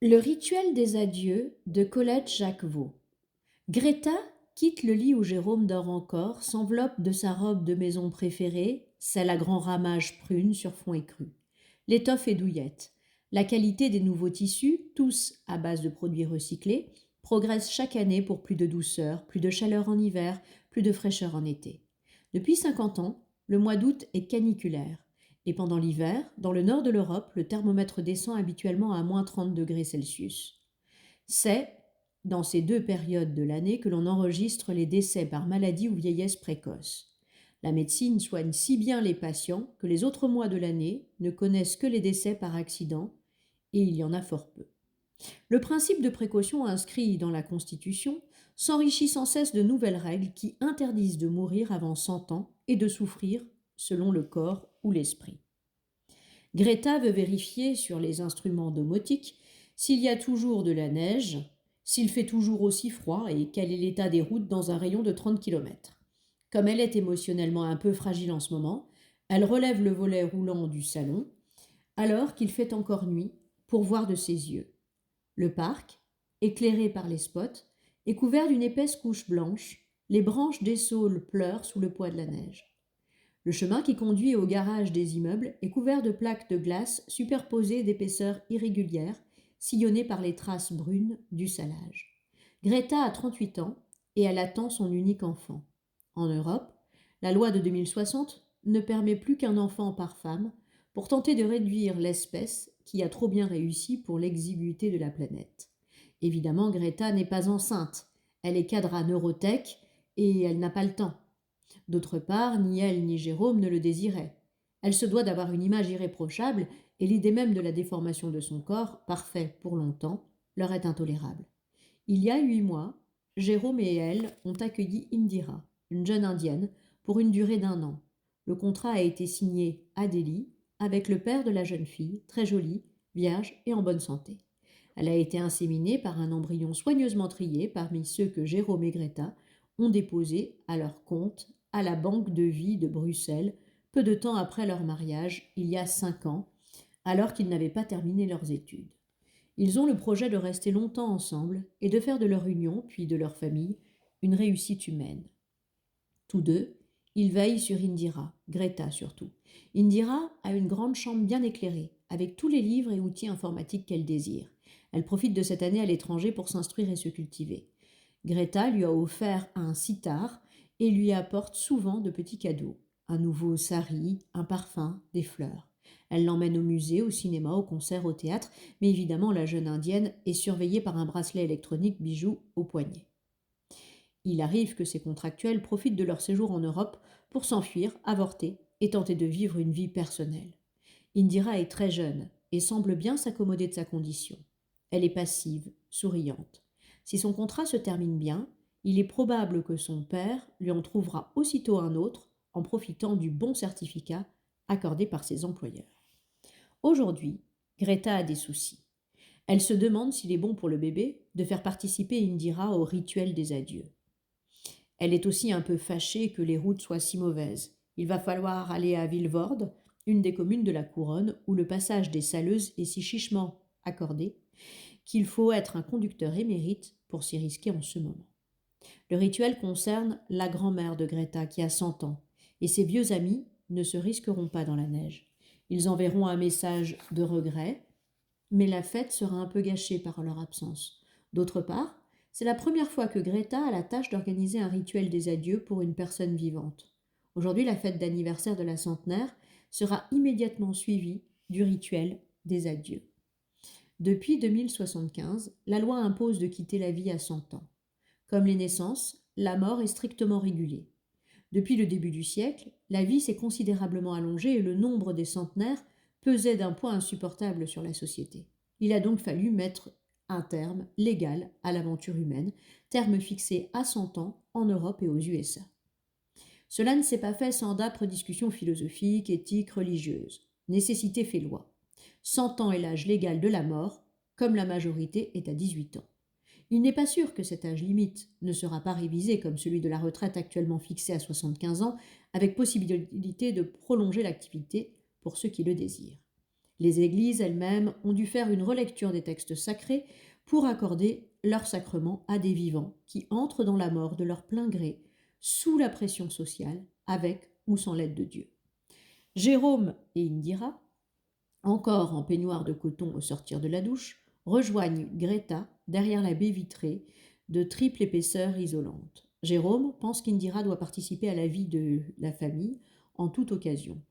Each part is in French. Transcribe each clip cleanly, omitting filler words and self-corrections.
Le rituel des adieux de Colette Jacquevaux. Greta quitte le lit où Jérôme dort encore, s'enveloppe de sa robe de maison préférée, celle à grand ramage prune sur fond écru. L'étoffe est douillette. La qualité des nouveaux tissus, tous à base de produits recyclés, progresse chaque année pour plus de douceur, plus de chaleur en hiver, plus de fraîcheur en été. Depuis 50 ans, le mois d'août est caniculaire. Et pendant l'hiver, dans le nord de l'Europe, le thermomètre descend habituellement à moins 30 degrés Celsius. C'est dans ces deux périodes de l'année que l'on enregistre les décès par maladie ou vieillesse précoce. La médecine soigne si bien les patients que les autres mois de l'année ne connaissent que les décès par accident, et il y en a fort peu. Le principe de précaution inscrit dans la Constitution s'enrichit sans cesse de nouvelles règles qui interdisent de mourir avant 100 ans et de souffrir selon le corps ou l'esprit. Greta veut vérifier sur les instruments domotiques s'il y a toujours de la neige, s'il fait toujours aussi froid et quel est l'état des routes dans un rayon de 30 kilomètres. Comme elle est émotionnellement un peu fragile en ce moment, elle relève le volet roulant du salon alors qu'il fait encore nuit pour voir de ses yeux. Le parc, éclairé par les spots, est couvert d'une épaisse couche blanche, les branches des saules pleurent sous le poids de la neige. Le chemin qui conduit au garage des immeubles est couvert de plaques de glace superposées d'épaisseur irrégulière, sillonnées par les traces brunes du salage. Greta a 38 ans et elle attend son unique enfant. En Europe, la loi de 2060 ne permet plus qu'un enfant par femme pour tenter de réduire l'espèce qui a trop bien réussi pour l'exiguïté de la planète. Évidemment, Greta n'est pas enceinte. Elle est cadre à Neurotech et elle n'a pas le temps. D'autre part, ni elle ni Jérôme ne le désiraient. Elle se doit d'avoir une image irréprochable et l'idée même de la déformation de son corps, parfait pour longtemps, leur est intolérable. Il y a 8 mois, Jérôme et elle ont accueilli Indira, une jeune indienne, pour une durée d'1 an. Le contrat a été signé à Delhi avec le père de la jeune fille, très jolie, vierge et en bonne santé. Elle a été inséminée par un embryon soigneusement trié parmi ceux que Jérôme et Greta ont déposés à leur compte à la Banque de vie de Bruxelles, peu de temps après leur mariage, il y a 5 ans, alors qu'ils n'avaient pas terminé leurs études. Ils ont le projet de rester longtemps ensemble et de faire de leur union, puis de leur famille, une réussite humaine. Tous deux, ils veillent sur Indira, Greta surtout. Indira a une grande chambre bien éclairée, avec tous les livres et outils informatiques qu'elle désire. Elle profite de cette année à l'étranger pour s'instruire et se cultiver. Greta lui a offert un sitar et lui apporte souvent de petits cadeaux. Un nouveau sari, un parfum, des fleurs. Elle l'emmène au musée, au cinéma, au concert, au théâtre, mais évidemment la jeune indienne est surveillée par un bracelet électronique bijou au poignet. Il arrive que ces contractuels profitent de leur séjour en Europe pour s'enfuir, avorter et tenter de vivre une vie personnelle. Indira est très jeune et semble bien s'accommoder de sa condition. Elle est passive, souriante. Si son contrat se termine bien, il est probable que son père lui en trouvera aussitôt un autre en profitant du bon certificat accordé par ses employeurs. Aujourd'hui, Greta a des soucis. Elle se demande s'il est bon pour le bébé de faire participer Indira au rituel des adieux. Elle est aussi un peu fâchée que les routes soient si mauvaises. Il va falloir aller à Vilvoorde, une des communes de la Couronne, où le passage des saleuses est si chichement accordé qu'il faut être un conducteur émérite pour s'y risquer en ce moment. Le rituel concerne la grand-mère de Greta qui a 100 ans, et ses vieux amis ne se risqueront pas dans la neige. Ils enverront un message de regret, mais la fête sera un peu gâchée par leur absence. D'autre part, c'est la première fois que Greta a la tâche d'organiser un rituel des adieux pour une personne vivante. Aujourd'hui, la fête d'anniversaire de la centenaire sera immédiatement suivie du rituel des adieux. Depuis 2075, la loi impose de quitter la vie à 100 ans. Comme les naissances, la mort est strictement régulée. Depuis le début du siècle, la vie s'est considérablement allongée et le nombre des centenaires pesait d'un poids insupportable sur la société. Il a donc fallu mettre un terme légal à l'aventure humaine, terme fixé à 100 ans en Europe et aux USA. Cela ne s'est pas fait sans d'âpres discussions philosophiques, éthiques, religieuses. Nécessité fait loi. 100 ans est l'âge légal de la mort, comme la majorité est à 18 ans. Il n'est pas sûr que cet âge limite ne sera pas révisé comme celui de la retraite actuellement fixé à 75 ans, avec possibilité de prolonger l'activité pour ceux qui le désirent. Les églises elles-mêmes ont dû faire une relecture des textes sacrés pour accorder leur sacrement à des vivants qui entrent dans la mort de leur plein gré, sous la pression sociale, avec ou sans l'aide de Dieu. Jérôme et Indira, encore en peignoir de coton au sortir de la douche, rejoignent Greta derrière la baie vitrée de triple épaisseur isolante. Jérôme pense qu'Indira doit participer à la vie de la famille en toute occasion.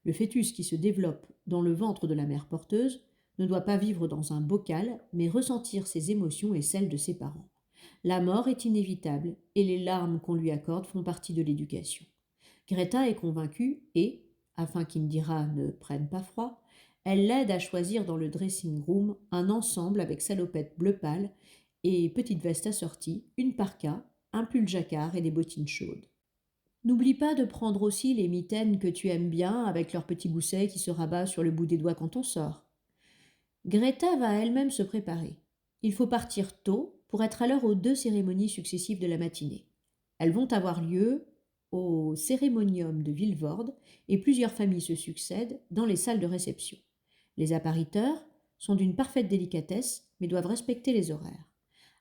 Le fœtus qui se développe dans le ventre de la mère porteuse ne doit pas vivre dans un bocal, mais ressentir ses émotions et celles de ses parents. La mort est inévitable et les larmes qu'on lui accorde font partie de l'éducation. Greta est convaincue et, afin qu'Indira ne prenne pas froid, elle l'aide à choisir dans le dressing room un ensemble avec salopette bleu pâle et petite veste assortie, une parka, un pull jacquard et des bottines chaudes. N'oublie pas de prendre aussi les mitaines que tu aimes bien avec leur petit gousset qui se rabat sur le bout des doigts quand on sort. Greta va elle-même se préparer. Il faut partir tôt pour être à l'heure aux 2 cérémonies successives de la matinée. Elles vont avoir lieu au cérémonium de Vilvoorde et plusieurs familles se succèdent dans les salles de réception. Les appariteurs sont d'une parfaite délicatesse mais doivent respecter les horaires.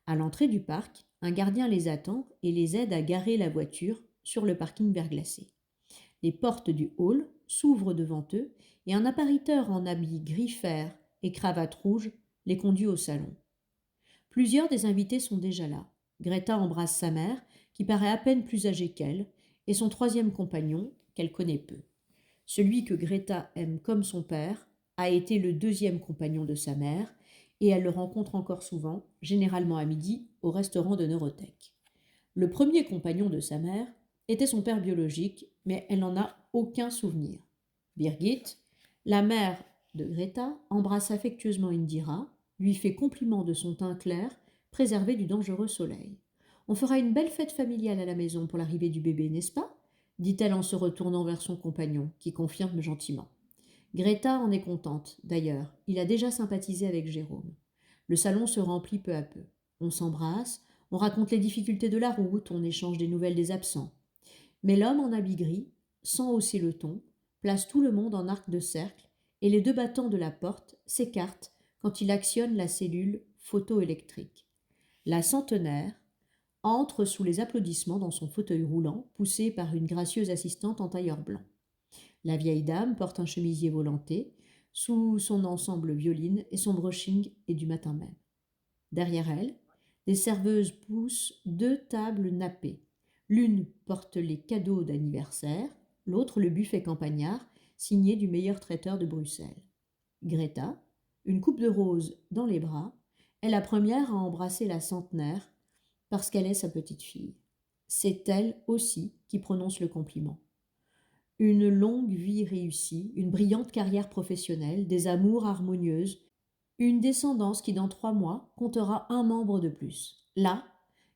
À l'entrée du parc, un gardien les attend et les aide à garer la voiture sur le parking verglacé. Les portes du hall s'ouvrent devant eux et un appariteur en habit gris-fer et cravate rouge les conduit au salon. Plusieurs des invités sont déjà là. Greta embrasse sa mère, qui paraît à peine plus âgée qu'elle, et son troisième compagnon, qu'elle connaît peu. Celui que Greta aime comme son père a été le deuxième compagnon de sa mère, et elle le rencontre encore souvent, généralement à midi, au restaurant de Neurotech. Le premier compagnon de sa mère était son père biologique, mais elle n'en a aucun souvenir. Birgit, la mère de Greta, embrasse affectueusement Indira, lui fait compliment de son teint clair, préservé du dangereux soleil. On fera une belle fête familiale à la maison pour l'arrivée du bébé, n'est-ce pas dit-elle en se retournant vers son compagnon, qui confirme gentiment. Greta en est contente, d'ailleurs, il a déjà sympathisé avec Jérôme. Le salon se remplit peu à peu. On s'embrasse, on raconte les difficultés de la route, on échange des nouvelles des absents. Mais l'homme en habit gris, sans hausser le ton, place tout le monde en arc de cercle et les 2 battants de la porte s'écartent quand il actionne la cellule photoélectrique. La centenaire entre sous les applaudissements dans son fauteuil roulant, poussé par une gracieuse assistante en tailleur blanc. La vieille dame porte un chemisier volanté, sous son ensemble violine et son brushing est du matin même. Derrière elle, des serveuses poussent 2 tables nappées. L'une porte les cadeaux d'anniversaire, l'autre le buffet campagnard, signé du meilleur traiteur de Bruxelles. Greta, une coupe de rose dans les bras, est la première à embrasser la centenaire parce qu'elle est sa petite fille. C'est elle aussi qui prononce le compliment. Une longue vie réussie, une brillante carrière professionnelle, des amours harmonieuses, une descendance qui dans 3 mois comptera un membre de plus. Là,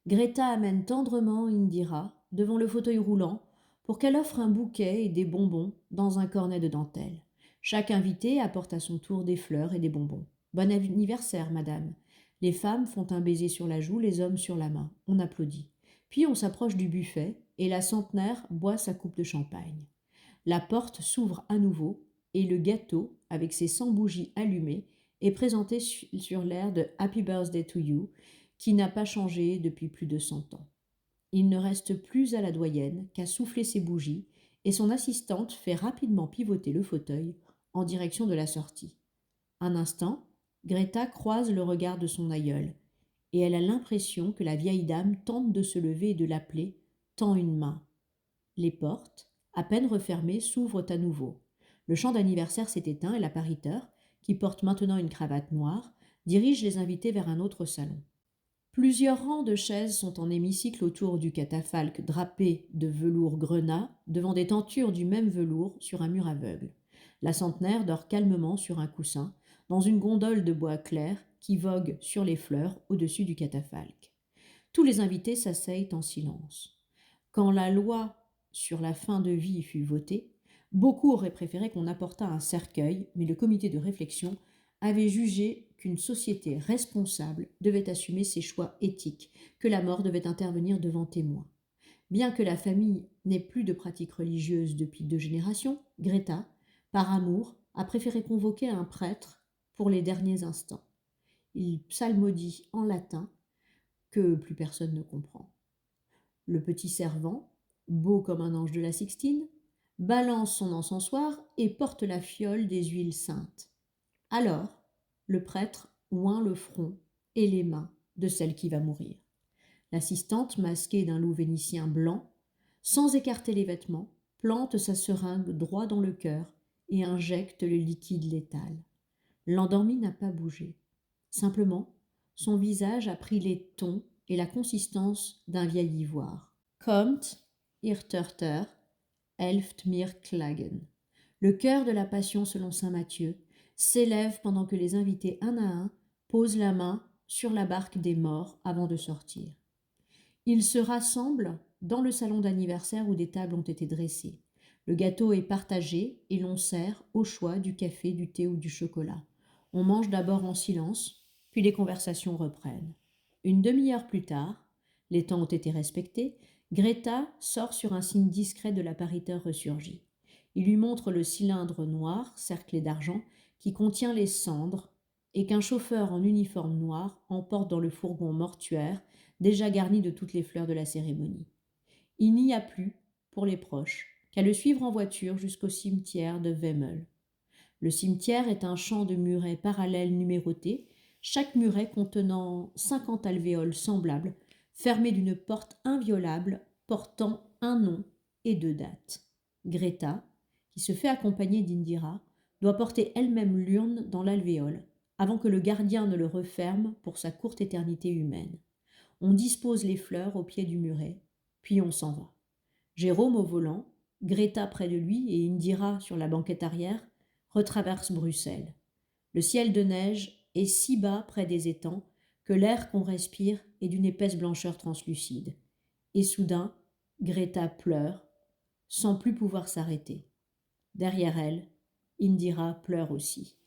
Greta amène tendrement Indira devant le fauteuil roulant pour qu'elle offre un bouquet et des bonbons dans un cornet de dentelle. Chaque invité apporte à son tour des fleurs et des bonbons. Bon anniversaire, madame. Les femmes font un baiser sur la joue, les hommes sur la main. On applaudit. Puis on s'approche du buffet et la centenaire boit sa coupe de champagne. La porte s'ouvre à nouveau et le gâteau, avec ses 100 bougies allumées, est présenté sur l'air de Happy Birthday to You, qui n'a pas changé depuis plus de 100 ans. Il ne reste plus à la doyenne qu'à souffler ses bougies, et son assistante fait rapidement pivoter le fauteuil en direction de la sortie. Un instant, Greta croise le regard de son aïeul, et elle a l'impression que la vieille dame tente de se lever et de l'appeler, tend une main. Les portes, à peine refermées, s'ouvrent à nouveau. Le chant d'anniversaire s'est éteint et l'appariteur, qui porte maintenant une cravate noire, dirige les invités vers un autre salon. Plusieurs rangs de chaises sont en hémicycle autour du catafalque drapé de velours grenat, devant des tentures du même velours sur un mur aveugle. La centenaire dort calmement sur un coussin, dans une gondole de bois clair qui vogue sur les fleurs au-dessus du catafalque. Tous les invités s'asseyent en silence. Quand la loi sur la fin de vie fut votée, beaucoup auraient préféré qu'on apportât un cercueil, mais le comité de réflexion avait jugé qu'une société responsable devait assumer ses choix éthiques, que la mort devait intervenir devant témoins. Bien que la famille n'ait plus de pratique religieuse depuis 2 générations, Greta, par amour, a préféré convoquer un prêtre pour les derniers instants. Il psalmodie en latin que plus personne ne comprend. Le petit servant, beau comme un ange de la Sixtine, balance son encensoir et porte la fiole des huiles saintes. Alors, le prêtre oint le front et les mains de celle qui va mourir. L'assistante, masquée d'un loup vénitien blanc, sans écarter les vêtements, plante sa seringue droit dans le cœur et injecte le liquide létal. L'endormi n'a pas bougé. Simplement, son visage a pris les tons et la consistance d'un vieil ivoire. Kommt, ihr Töchter, helft mir klagen. Le cœur de la passion selon saint Matthieu s'élève pendant que les invités un à un posent la main sur la barque des morts avant de sortir. Ils se rassemblent dans le salon d'anniversaire où des tables ont été dressées. Le gâteau est partagé et l'on sert au choix du café, du thé ou du chocolat. On mange d'abord en silence, puis les conversations reprennent. Une demi-heure plus tard, les temps ont été respectés, Greta sort sur un signe discret de l'appariteur ressurgi. Il lui montre le cylindre noir, cerclé d'argent, qui contient les cendres et qu'un chauffeur en uniforme noir emporte dans le fourgon mortuaire déjà garni de toutes les fleurs de la cérémonie. Il n'y a plus, pour les proches, qu'à le suivre en voiture jusqu'au cimetière de Wemmel. Le cimetière est un champ de murets parallèles numérotés, chaque muret contenant 50 alvéoles semblables, fermés d'une porte inviolable portant un nom et deux dates. Greta, qui se fait accompagner d'Indira, doit porter elle-même l'urne dans l'alvéole, avant que le gardien ne le referme pour sa courte éternité humaine. On dispose les fleurs au pied du muret, puis on s'en va. Jérôme au volant, Greta près de lui et Indira sur la banquette arrière retraversent Bruxelles. Le ciel de neige est si bas près des étangs que l'air qu'on respire est d'une épaisse blancheur translucide. Et soudain, Greta pleure, sans plus pouvoir s'arrêter. Derrière elle, Indira pleure aussi.